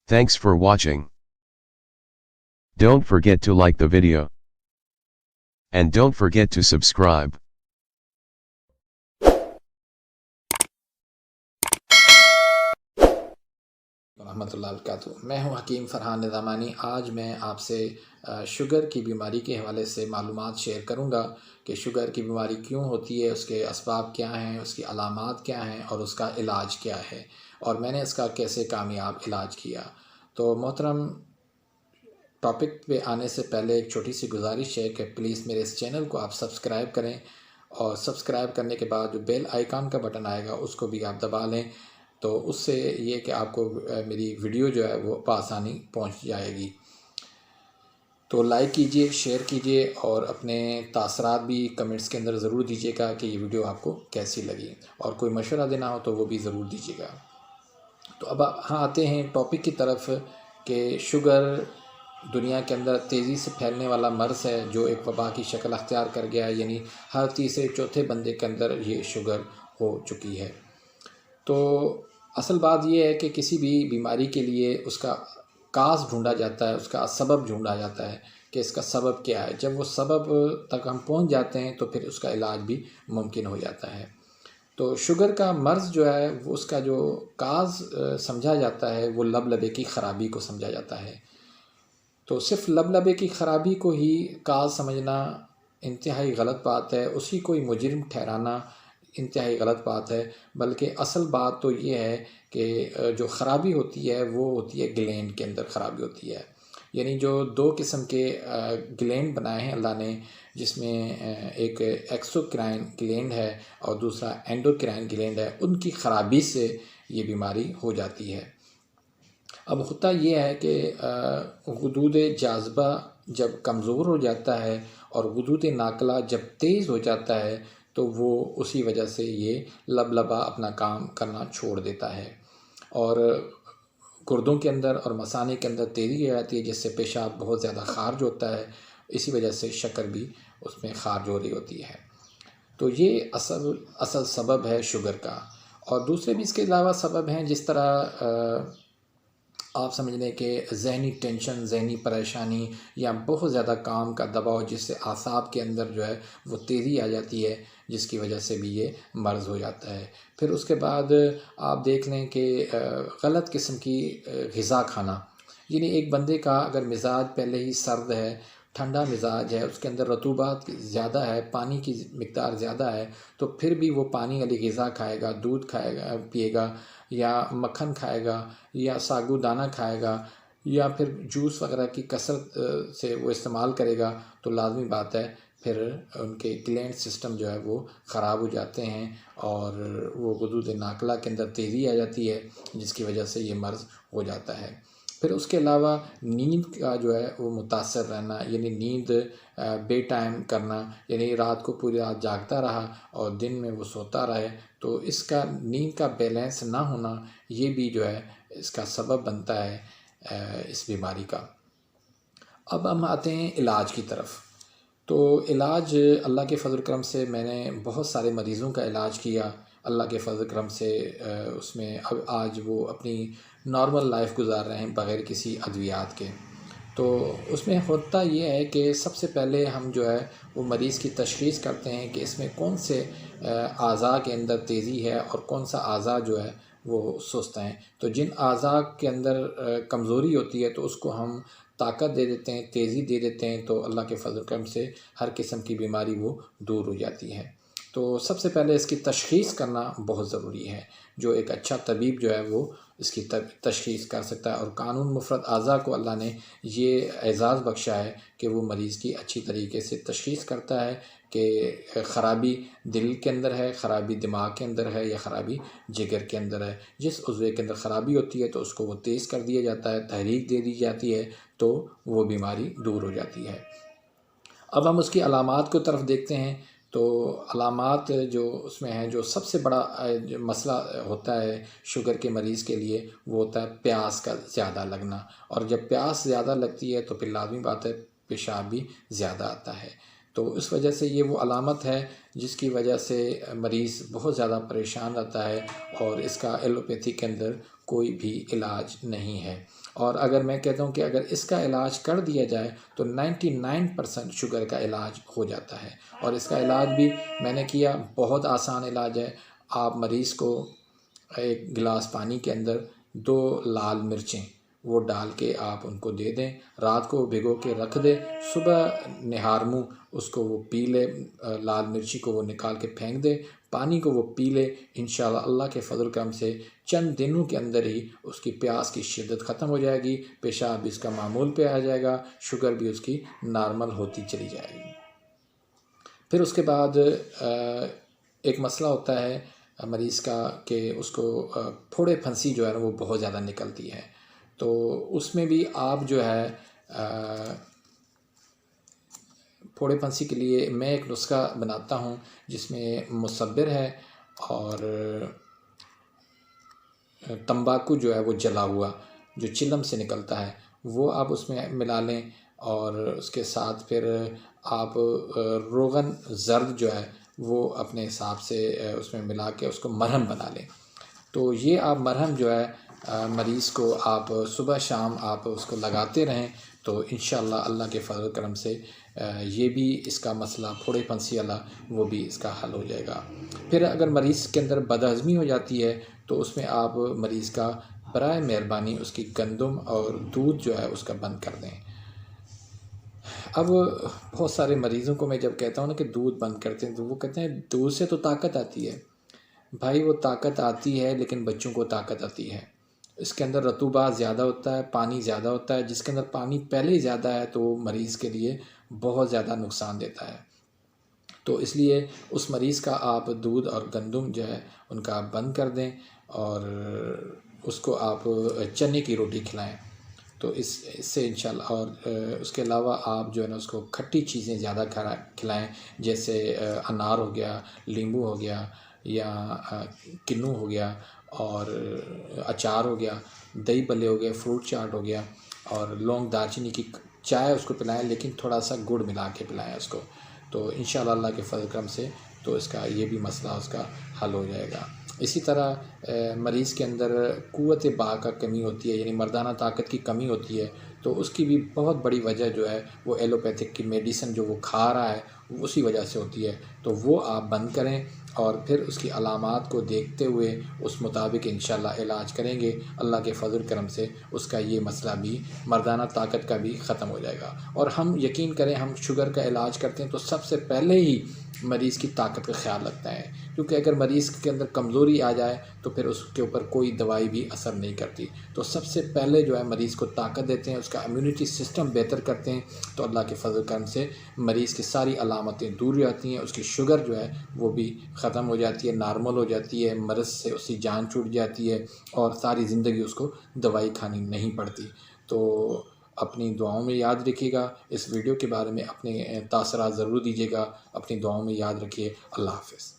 Thanks for watching. Don't forget to like the video. And don't forget to subscribe. रहमतुल्लाह वबरकातुहू। मैं हूं हकीम फरहान निज़ामानी। आज मैं आपसे शुगर की बीमारी के हवाले से मालूमात शेयर करूंगा कि शुगर की बीमारी क्यों होती है, उसके असबाब क्या हैं, उसकी अलामात क्या हैं और उसका इलाज क्या है, और मैंने इसका कैसे कामयाब इलाज किया। तो मोहतरम, टॉपिक पे आने से पहले एक छोटी सी गुजारिश है कि प्लीज़ मेरे इस चैनल को आप सब्सक्राइब करें, और सब्सक्राइब करने के बाद जो बेल आइकन का बटन आएगा उसको भी आप दबा लें, तो उससे ये कि आपको मेरी वीडियो जो है वो बआसानी पहुंच जाएगी। तो लाइक कीजिए, शेयर कीजिए और अपने तासरात भी कमेंट्स के अंदर ज़रूर दीजिएगा कि ये वीडियो आपको कैसी लगी, और कोई मशवरा देना हो तो वो भी ज़रूर दीजिएगा। तो अब हाँ आते हैं टॉपिक की तरफ कि शुगर दुनिया के अंदर तेज़ी से फैलने वाला मर्ज़ है जो एक वबा की शक्ल अख्तियार कर गया है, यानी हर तीसरे चौथे बंदे के अंदर ये शुगर हो चुकी है। तो असल बात यह है कि किसी भी बीमारी के लिए उसका काज़ ढूंढा जाता है, उसका सबब ढूंढा जाता है कि इसका सबब क्या है। जब वो सबब तक हम पहुंच जाते हैं तो फिर उसका इलाज भी मुमकिन हो जाता है। तो शुगर का मर्ज़ जो है वो उसका जो काज़ समझा जाता है वो लबलबे की ख़राबी को समझा जाता है। तो सिर्फ़ लबलबे की ख़राबी को ही काज़ समझना इंतहाई गलत बात है, उसी को ही मुजरिम ठहराना इंतहाई गलत बात है। बल्कि असल बात तो ये है कि जो ख़राबी होती है वो होती है ग्लैंड के अंदर ख़राबी होती है। यानी जो दो किस्म के ग्लैंड बनाए हैं अल्लाह ने, जिसमें एक एक्सोक्राइन ग्लैंड है और दूसरा एंडोक्राइन ग्लैंड है, उनकी ख़राबी से ये बीमारी हो जाती है। अब होता ये है कि गुदूद जाज़बा जब कमज़ोर हो जाता है और गुदूद नाकला जब तेज़ हो जाता है तो वो उसी वजह से ये लबलबा अपना काम करना छोड़ देता है, और गुर्दों के अंदर और मसाने के अंदर तेज़ी आ जाती है, जिससे पेशाब बहुत ज़्यादा खारिज होता है। इसी वजह से शक्कर भी उसमें खारिज हो रही होती है। तो ये असल सबब है शुगर का। और दूसरे भी इसके अलावा सबब हैं, जिस तरह आप समझ लें कि ज़हनी टेंशन, ज़हनी परेशानी या बहुत ज़्यादा काम का दबाव, जिससे आसाब के अंदर जो है वो तेज़ी आ जाती है, जिसकी वजह से भी ये मर्ज़ हो जाता है। फिर उसके बाद आप देख लें कि गलत किस्म की ग़िज़ा खाना, यानी एक बंदे का अगर मिज़ाज पहले ही सर्द है, ठंडा मिज़ाज है, उसके अंदर रतूबात ज़्यादा है, पानी की मिक़दार ज़्यादा है, तो फिर भी वो पानी वाली ग़िज़ा खाएगा, दूध खाएगा, पिएगा, या मक्खन खाएगा, या साबूदाना खाएगा, या फिर जूस वगैरह की कसरत से वो इस्तेमाल करेगा, तो लाज़मी बात है फिर उनके ग्लैंड सिस्टम जो है वो ख़राब हो जाते हैं और वो गुदूद नाकला के अंदर तेज़ी आ जाती है, जिसकी वजह से ये मर्ज़ हो जाता है। फिर उसके अलावा नींद का जो है वो मुतासर रहना, यानी नींद बे टाइम करना, यानी रात को पूरी रात जागता रहा और दिन में वो सोता रहे, तो इसका नींद का बैलेंस ना होना ये भी जो है इसका सबब बनता है इस बीमारी का। अब हम आते हैं इलाज की तरफ। तो इलाज अल्लाह के फ़ज़ल करम से मैंने बहुत सारे मरीज़ों का इलाज किया। अल्लाह के फ़ज़ल करम से उसमें अब आज वो अपनी नॉर्मल लाइफ गुजार रहे हैं बग़ैर किसी अद्वियात के। तो उसमें होता ये है कि सबसे पहले हम जो है वो मरीज़ की तशख़ीस करते हैं कि इसमें कौन से अज़ा के अंदर तेज़ी है और कौन सा अज़ा जो है वो सुस्त हैं। तो जिन अज़ा के अंदर कमज़ोरी होती है तो उसको हम ताकत दे देते हैं, तेज़ी दे देते हैं, तो अल्लाह के फ़ज़ल करम से हर किस्म की बीमारी वो दूर हो जाती है। तो सबसे पहले इसकी तशख़ीस करना बहुत ज़रूरी है। जो एक अच्छा तबीब जो है वो इसकी तशख़ीस कर सकता है, और कानून मुफ़रद अज़ा को अल्लाह ने ये एज़ाज़ बख्शा है कि वो मरीज़ की अच्छी तरीके से तशख़ीस करता है कि ख़राबी दिल के अंदर है, ख़राबी दिमाग के अंदर है, या ख़राबी जिगर के अंदर है। जिस उज़्वे के अंदर ख़राबी होती है तो उसको वो तेज़ कर दिया जाता है, तहरीक दे दी जाती है, तो वो बीमारी दूर हो जाती है। अब हम उसकी अलामात की तरफ देखते हैं। तो अलामात जो उसमें हैं, जो सबसे बड़ा जो मसला होता है शुगर के मरीज़ के लिए, वो होता है प्यास का ज़्यादा लगना, और जब प्यास ज़्यादा लगती है तो फिर लाज़मी बात है पेशाब भी ज़्यादा आता है। تو اس وجہ سے یہ وہ علامت ہے جس کی وجہ سے مریض بہت زیادہ پریشان رہتا ہے، اور اس کا ایلوپیتھی کے اندر کوئی بھی علاج نہیں ہے۔ اور اگر میں کہتا ہوں کہ اگر اس کا علاج کر دیا جائے تو 99% شوگر کا علاج ہو جاتا ہے، اور اس کا علاج بھی میں نے کیا، بہت آسان علاج ہے۔ آپ مریض کو ایک گلاس پانی کے اندر 2 لال مرچیں وہ ڈال کے آپ ان کو دے دیں، رات کو بھگو کے رکھ دیں، صبح نہار منہ اس کو وہ پی لے، لال مرچی کو وہ نکال کے پھینک دے، پانی کو وہ پی لے، انشاءاللہ اللہ کے فضل کرم سے چند دنوں کے اندر ہی اس کی پیاس کی شدت ختم ہو جائے گی، پیشاب بھی اس کا معمول پہ آ جائے گا، شوگر بھی اس کی نارمل ہوتی چلی جائے گی۔ پھر اس کے بعد ایک مسئلہ ہوتا ہے مریض کا کہ اس کو پھوڑے پھنسی جو ہے نا وہ بہت زیادہ نکلتی ہے، تو اس میں بھی آپ جو ہے پھوڑے پھنسی کے لیے میں ایک نسخہ بناتا ہوں جس میں مصبر ہے اور تمباکو جو ہے وہ جلا ہوا جو چلم سے نکلتا ہے وہ آپ اس میں ملا لیں، اور اس کے ساتھ پھر آپ روغن زرد جو ہے وہ اپنے حساب سے اس میں ملا کے اس کو مرہم بنا لیں۔ تو یہ آپ مرہم جو ہے مریض کو آپ صبح شام آپ اس کو لگاتے رہیں تو انشاءاللہ اللہ کے فضل و کرم سے یہ بھی اس کا مسئلہ پھوڑے پھنسی والا وہ بھی اس کا حل ہو جائے گا۔ پھر اگر مریض کے اندر بد ہضمی ہو جاتی ہے تو اس میں آپ مریض کا برائے مہربانی اس کی گندم اور دودھ جو ہے اس کا بند کر دیں۔ اب بہت سارے مریضوں کو میں جب کہتا ہوں نا کہ دودھ بند کرتے ہیں تو وہ کہتے ہیں دودھ سے تو طاقت آتی ہے۔ بھائی وہ طاقت آتی ہے لیکن بچوں کو طاقت آتی ہے، اس کے اندر رطوبات زیادہ ہوتا ہے، پانی زیادہ ہوتا ہے، جس کے اندر پانی پہلے ہی زیادہ ہے تو وہ مریض کے لیے بہت زیادہ نقصان دیتا ہے۔ تو اس لیے اس مریض کا آپ دودھ اور گندم جو ہے ان کا آپ بند کر دیں، اور اس کو آپ چنے کی روٹی کھلائیں، تو اس سے انشاءاللہ، اور اس کے علاوہ آپ جو ہے نا اس کو کھٹی چیزیں زیادہ کھلائیں، جیسے انار ہو گیا، لیمبو ہو گیا، یا کنو ہو گیا، اور اچار ہو گیا، دہی بھلے ہو گئے، فروٹ چاٹ ہو گیا، اور لونگ دار چینی کی چائے اس کو پلائیں، لیکن تھوڑا سا گڑ ملا کے پلائیں اس کو، تو انشاءاللہ اللہ کے فضل کرم سے تو اس کا یہ بھی مسئلہ اس کا حل ہو جائے گا۔ اسی طرح مریض کے اندر قوت بقا کا کمی ہوتی ہے، یعنی مردانہ طاقت کی کمی ہوتی ہے، تو اس کی بھی بہت بڑی وجہ جو ہے وہ ایلوپیتھک کی میڈیسن جو وہ کھا رہا ہے اسی وجہ سے ہوتی ہے، تو وہ آپ بند کریں، اور پھر اس کی علامات کو دیکھتے ہوئے اس مطابق انشاءاللہ علاج کریں گے، اللہ کے فضل کرم سے اس کا یہ مسئلہ بھی مردانہ طاقت کا بھی ختم ہو جائے گا۔ اور ہم یقین کریں ہم شوگر کا علاج کرتے ہیں تو سب سے پہلے ہی مریض کی طاقت کا خیال رکھتا ہے، کیونکہ اگر مریض کے اندر کمزوری آ جائے تو پھر اس کے اوپر کوئی دوائی بھی اثر نہیں کرتی، تو سب سے پہلے جو ہے مریض کو طاقت دیتے ہیں، اس کا امیونٹی سسٹم بہتر کرتے ہیں، تو اللہ کے فضل کرم سے مریض کی ساری علامتیں دور جاتی ہیں، اس کی شوگر جو ہے وہ بھی ختم ہو جاتی ہے، نارمل ہو جاتی ہے، مرض سے اس کی جان چھوٹ جاتی ہے، اور ساری زندگی اس کو دوائی کھانی نہیں پڑتی۔ تو اپنی دعاؤں میں یاد رکھیے گا، اس ویڈیو کے بارے میں اپنے تاثرات ضرور دیجیے گا، اپنی دعاؤں میں یاد رکھیے۔ اللہ حافظ۔